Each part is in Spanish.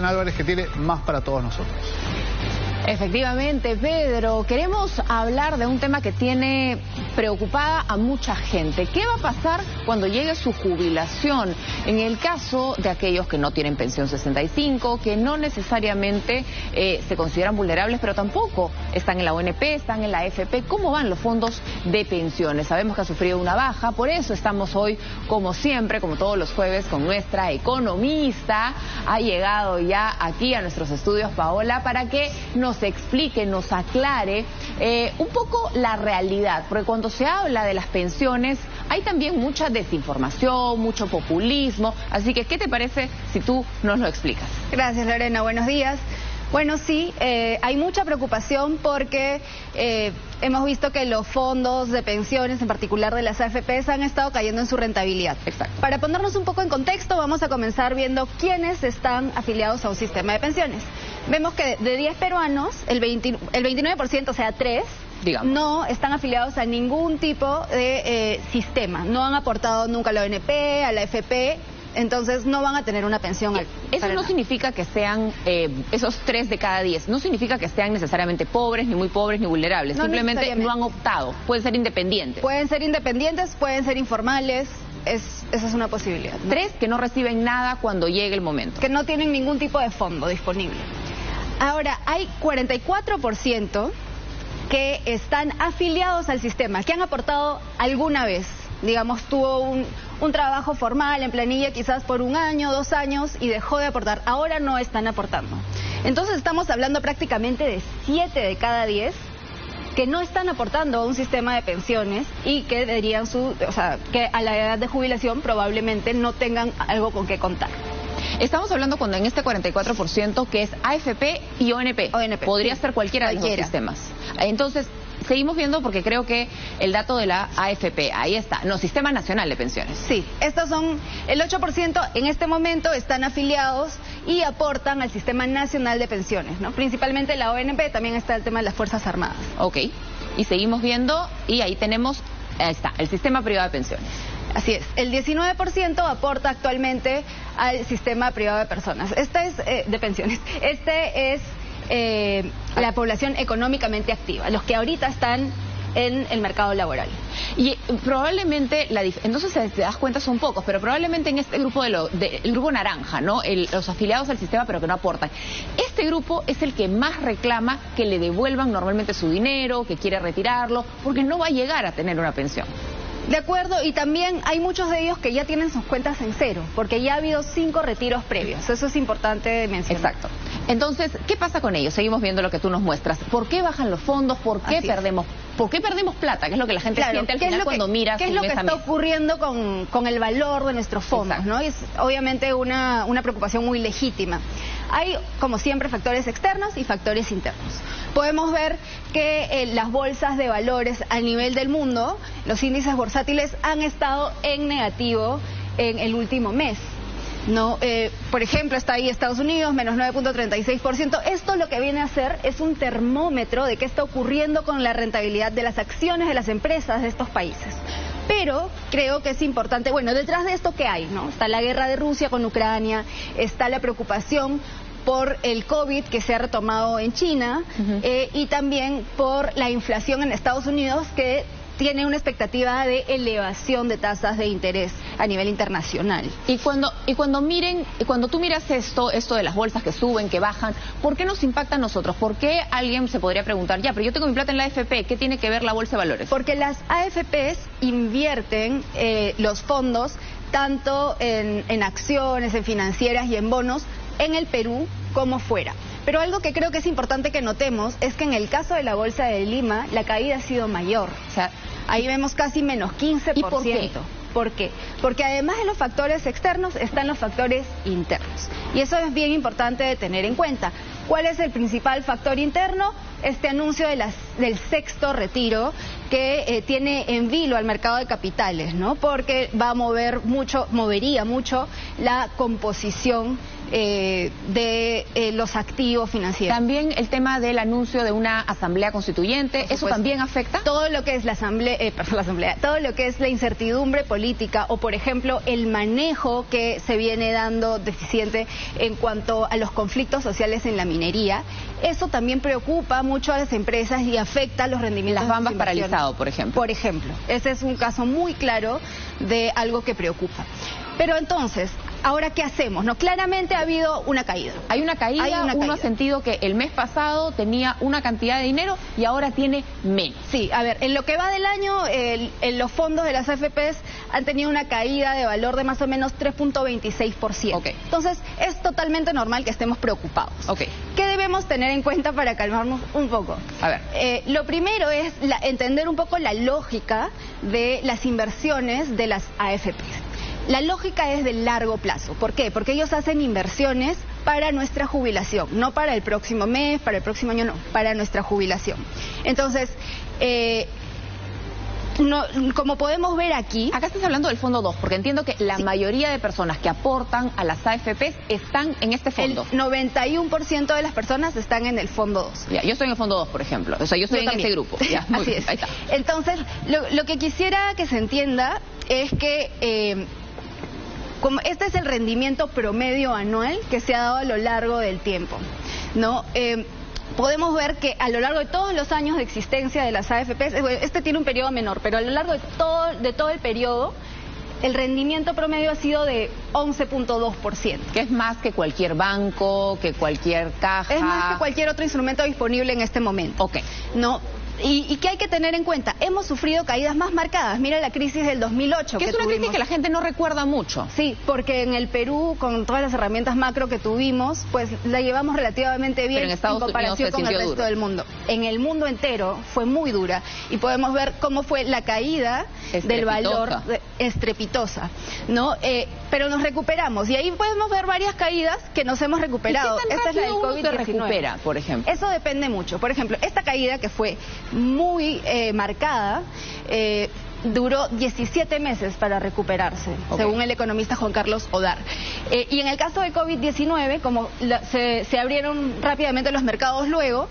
Álvarez, que tiene más para todos nosotros. Efectivamente, Pedro, queremos hablar de un tema que tiene preocupada a mucha gente. ¿Qué va a pasar cuando llegue su jubilación? En el caso de aquellos que no tienen pensión 65, que no necesariamente se consideran vulnerables, pero tampoco están en la ONP, están en la AFP. ¿Cómo van los fondos de pensiones? Sabemos que ha sufrido una baja, por eso estamos hoy, como siempre, como todos los jueves, con nuestra economista. Ha llegado ya aquí a nuestros estudios, Paola, para que nos explique, nos aclare un poco la realidad, porque cuando se habla de las pensiones hay también mucha desinformación, mucho populismo, así que ¿qué te parece si tú nos lo explicas? Gracias, Lorena, buenos días. Bueno, sí, hay mucha preocupación porque hemos visto que los fondos de pensiones, en particular de las AFPs, han estado cayendo en su rentabilidad. Exacto. Para ponernos un poco en contexto, vamos a comenzar viendo quiénes están afiliados a un sistema de pensiones. Vemos que de 10 peruanos, el 29%, o sea, 3, digamos, no están afiliados a ningún tipo de sistema. No han aportado nunca a la ONP, a la AFP. Entonces no van a tener una pensión. Eso no significa que sean, esos 3 de cada 10, no significa que sean necesariamente pobres, ni muy pobres, ni vulnerables. Simplemente no han optado. Pueden ser independientes. Pueden ser independientes, pueden ser informales. Esa es una posibilidad, ¿no? 3 que no reciben nada cuando llegue el momento. Que no tienen ningún tipo de fondo disponible. Ahora, hay 44% que están afiliados al sistema, que han aportado alguna vez. Digamos, tuvo un trabajo formal en planilla quizás por 1 año, 2 años y dejó de aportar. Ahora no están aportando. Entonces estamos hablando prácticamente de 7 de cada 10 que no están aportando a un sistema de pensiones y que deberían que a la edad de jubilación probablemente no tengan algo con qué contar. Estamos hablando cuando en este 44% que es AFP y ONP. Podría ser cualquiera de los sistemas. Entonces, seguimos viendo porque creo que el dato de la AFP, ahí está, no, Sistema Nacional de Pensiones. Sí, estos son, el 8% en este momento están afiliados y aportan al Sistema Nacional de Pensiones, ¿no? Principalmente la ONP, también está el tema de las Fuerzas Armadas. Ok, y seguimos viendo, y ahí tenemos, ahí está, el Sistema Privado de Pensiones. Así es, el 19% aporta actualmente al sistema privado de personas. De pensiones. Este es la población económicamente activa, los que ahorita están en el mercado laboral. Y probablemente, entonces te das cuenta son pocos, pero probablemente en este grupo, el grupo naranja, ¿no? Los afiliados al sistema pero que no aportan. Este grupo es el que más reclama que le devuelvan normalmente su dinero, que quiere retirarlo, porque no va a llegar a tener una pensión. De acuerdo, y también hay muchos de ellos que ya tienen sus cuentas en cero, porque ya ha habido 5 retiros previos. Eso es importante mencionar. Exacto. Entonces, ¿qué pasa con ellos? Seguimos viendo lo que tú nos muestras. ¿Por qué bajan los fondos? ¿Por qué perdemos plata? Que es lo que la gente siente al final cuando mira. ¿Qué es lo que está ocurriendo con el valor de nuestros fondos? ¿No? Y es obviamente una preocupación muy legítima. Hay, como siempre, factores externos y factores internos. Podemos ver que las bolsas de valores a nivel del mundo, los índices bursátiles han estado en negativo en el último mes. ¿No? Por ejemplo, está ahí Estados Unidos, menos 9.36%. Esto lo que viene a hacer es un termómetro de qué está ocurriendo con la rentabilidad de las acciones de las empresas de estos países. Pero creo que es importante, bueno, detrás de esto, ¿qué hay? ¿No? Está la guerra de Rusia con Ucrania, está la preocupación por el COVID que se ha retomado en China, y también por la inflación en Estados Unidos, que tiene una expectativa de elevación de tasas de interés a nivel internacional. Y cuando tú miras esto de las bolsas que suben, que bajan, ¿por qué nos impacta a nosotros? ¿Por qué alguien se podría preguntar, ya, pero yo tengo mi plata en la AFP, ¿qué tiene que ver la bolsa de valores? Porque las AFPs invierten los fondos tanto en acciones, en financieras y en bonos en el Perú como fuera. Pero algo que creo que es importante que notemos es que en el caso de la Bolsa de Lima, la caída ha sido mayor. O sea, ahí vemos casi menos 15%. ¿Y por qué? ¿Por qué? Porque además de los factores externos están los factores internos. Y eso es bien importante de tener en cuenta. ¿Cuál es el principal factor interno? Este anuncio del 6º retiro que tiene en vilo al mercado de capitales, ¿no? Porque va a movería mucho la composición de los activos financieros. También el tema del anuncio de una asamblea constituyente, ¿eso también afecta? Todo lo que es la asamblea, todo lo que es la incertidumbre política o, por ejemplo, el manejo que se viene dando deficiente en cuanto a los conflictos sociales en la minería, eso también preocupa mucho a las empresas y afecta a los rendimientos. Las Bambas paralizado, por ejemplo. Por ejemplo, ese es un caso muy claro de algo que preocupa. Pero entonces, ¿ahora qué hacemos? No, claramente ha habido una caída. Hay una caída, uno ha sentido que el mes pasado tenía una cantidad de dinero y ahora tiene menos. Sí, a ver, en lo que va del año, en los fondos de las AFPs han tenido una caída de valor de más o menos 3.26%. Okay. Entonces, es totalmente normal que estemos preocupados. Okay. ¿Qué debemos tener en cuenta para calmarnos un poco? A ver. Lo primero es entender un poco la lógica de las inversiones de las AFPs. La lógica es de largo plazo. ¿Por qué? Porque ellos hacen inversiones para nuestra jubilación, no para el próximo mes, para el próximo año, no, para nuestra jubilación. Entonces, como podemos ver aquí... Acá estás hablando del Fondo 2, porque entiendo que la mayoría de personas que aportan a las AFPs están en este fondo. El 91% de las personas están en el Fondo 2. Ya, yo estoy en el Fondo 2, por ejemplo. O sea, yo estoy en ese grupo. Ya, así es. Ahí está. Entonces, lo que quisiera que se entienda es que... como este es el rendimiento promedio anual que se ha dado a lo largo del tiempo, ¿no? Podemos ver que a lo largo de todos los años de existencia de las AFPs, este tiene un periodo menor, pero a lo largo de todo el periodo, el rendimiento promedio ha sido de 11.2%. Que es más que cualquier banco, que cualquier caja. Es más que cualquier otro instrumento disponible en este momento. Ok. ¿No? ¿Y qué hay que tener en cuenta? Hemos sufrido caídas más marcadas. Mira la crisis del 2008 que es una crisis que la gente no recuerda mucho. Sí, porque en el Perú, con todas las herramientas macro que tuvimos, pues la llevamos relativamente bien en comparación con el resto del mundo. En el mundo entero fue muy dura y podemos ver cómo fue la caída del valor estrepitosa, ¿no? Pero nos recuperamos y ahí podemos ver varias caídas que nos hemos recuperado. ¿Y qué tan Esta es la del rápido uno se COVID-19. recupera, por ejemplo? Eso depende mucho. Por ejemplo, esta caída que fue muy marcada, duró 17 meses para recuperarse, según el economista Juan Carlos Odar. Y en el caso de COVID-19, como se abrieron rápidamente los mercados luego,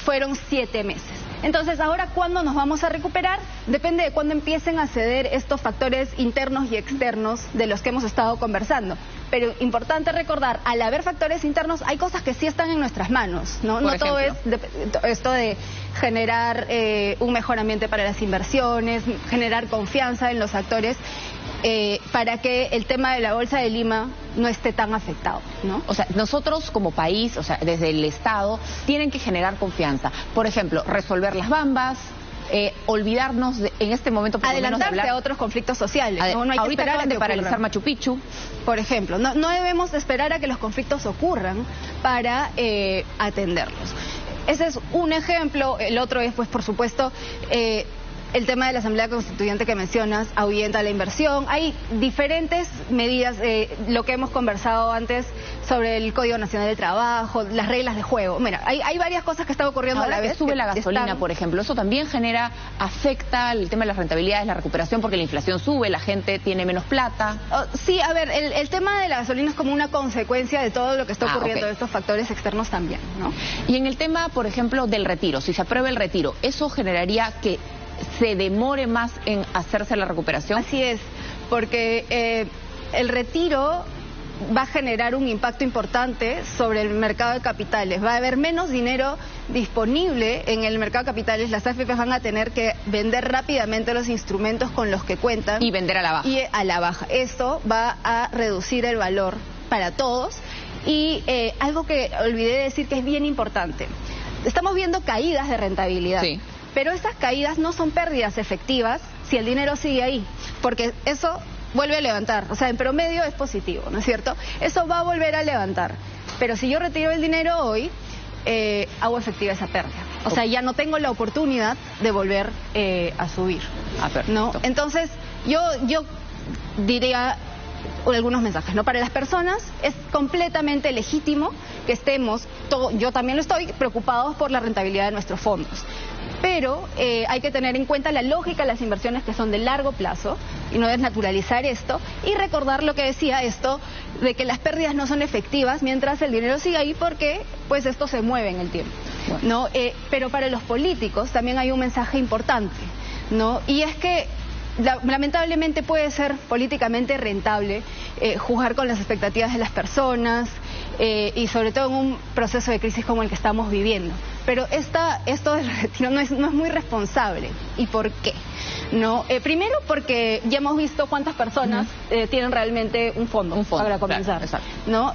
fueron 7 meses. Entonces, ahora, ¿cuándo nos vamos a recuperar? Depende de cuándo empiecen a ceder estos factores internos y externos de los que hemos estado conversando. Pero importante recordar, al haber factores internos, hay cosas que sí están en nuestras manos, ¿no? No todo es esto de generar un mejor ambiente para las inversiones, generar confianza en los actores, para que el tema de la Bolsa de Lima no esté tan afectado, ¿no? O sea, nosotros como país, o sea, desde el Estado, tienen que generar confianza. Por ejemplo, resolver las Bambas, olvidarnos en este momento por adelantarse a otros conflictos sociales. No hay que ahorita acaban de paralizar Machu Picchu, por ejemplo. No debemos esperar a que los conflictos ocurran para atenderlos. Ese es un ejemplo. El otro es, pues, por supuesto, el tema de la Asamblea Constituyente que mencionas, ahuyenta la inversión. Hay diferentes medidas, lo que hemos conversado antes sobre el Código Nacional del Trabajo, las reglas de juego. Mira, hay varias cosas que están ocurriendo ahora a la vez. Que sube la gasolina, por ejemplo, eso también afecta el tema de las rentabilidades, la recuperación, porque la inflación sube, la gente tiene menos plata. Sí, a ver, el tema de la gasolina es como una consecuencia de todo lo que está ocurriendo, de estos factores externos también, ¿no? Y en el tema, por ejemplo, del retiro, si se aprueba el retiro, ¿eso generaría que se demore más en hacerse la recuperación? Así es, porque el retiro va a generar un impacto importante sobre el mercado de capitales. Va a haber menos dinero disponible en el mercado de capitales. Las AFPs van a tener que vender rápidamente los instrumentos con los que cuentan. Y vender a la baja. Y a la baja. Esto va a reducir el valor para todos. Y algo que olvidé decir que es bien importante. Estamos viendo caídas de rentabilidad. Sí. Pero esas caídas no son pérdidas efectivas si el dinero sigue ahí, porque eso vuelve a levantar. O sea, en promedio es positivo, ¿no es cierto? Eso va a volver a levantar. Pero si yo retiro el dinero hoy, hago efectiva esa pérdida. O sea, ya no tengo la oportunidad de volver a subir, ¿no? Entonces, yo diría algunos mensajes, ¿no? Para las personas es completamente legítimo que estemos, yo también lo estoy, preocupados por la rentabilidad de nuestros fondos. pero hay que tener en cuenta la lógica de las inversiones que son de largo plazo y no desnaturalizar esto y recordar lo que decía esto de que las pérdidas no son efectivas mientras el dinero sigue ahí porque pues esto se mueve en el tiempo, ¿no? Pero para los políticos también hay un mensaje importante, ¿no? Y es que lamentablemente puede ser políticamente rentable jugar con las expectativas de las personas y sobre todo en un proceso de crisis como el que estamos viviendo. Pero esto del retiro no es muy responsable. ¿Y por qué? No, primero porque ya hemos visto cuántas personas tienen realmente un fondo para comenzar. Claro, ¿No?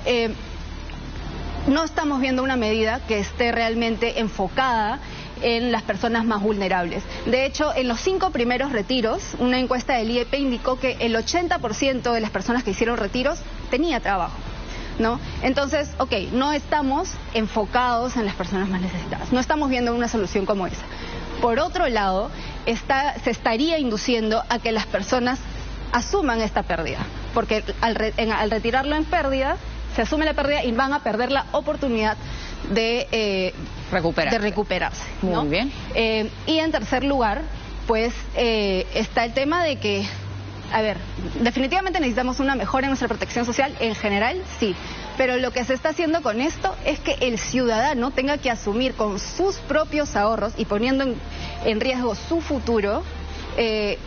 No estamos viendo una medida que esté realmente enfocada en las personas más vulnerables. De hecho, en los 5 primeros retiros, una encuesta del IEP indicó que el 80% de las personas que hicieron retiros tenía trabajo, ¿no? Entonces, no estamos enfocados en las personas más necesitadas, no estamos viendo una solución como esa. Por otro lado, se estaría induciendo a que las personas asuman esta pérdida, porque al retirarlo en pérdida, se asume la pérdida y van a perder la oportunidad de recuperarse, ¿no? Muy bien. Y en tercer lugar, pues está el tema de que, a ver, definitivamente necesitamos una mejora en nuestra protección social en general, sí, pero lo que se está haciendo con esto es que el ciudadano tenga que asumir con sus propios ahorros y poniendo en riesgo su futuro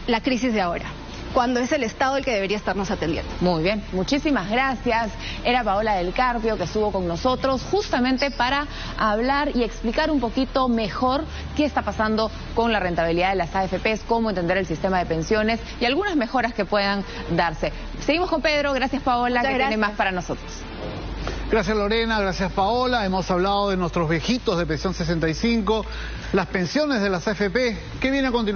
la crisis de ahora, cuando es el Estado el que debería estarnos atendiendo. Muy bien, muchísimas gracias. Era Paola del Carpio que estuvo con nosotros justamente para hablar y explicar un poquito mejor qué está pasando con la rentabilidad de las AFPs, cómo entender el sistema de pensiones y algunas mejoras que puedan darse. Seguimos con Pedro, gracias Paola, que tiene más para nosotros. Gracias Lorena, gracias Paola. Hemos hablado de nuestros viejitos de pensión 65, las pensiones de las AFP. ¿Qué viene a continuación?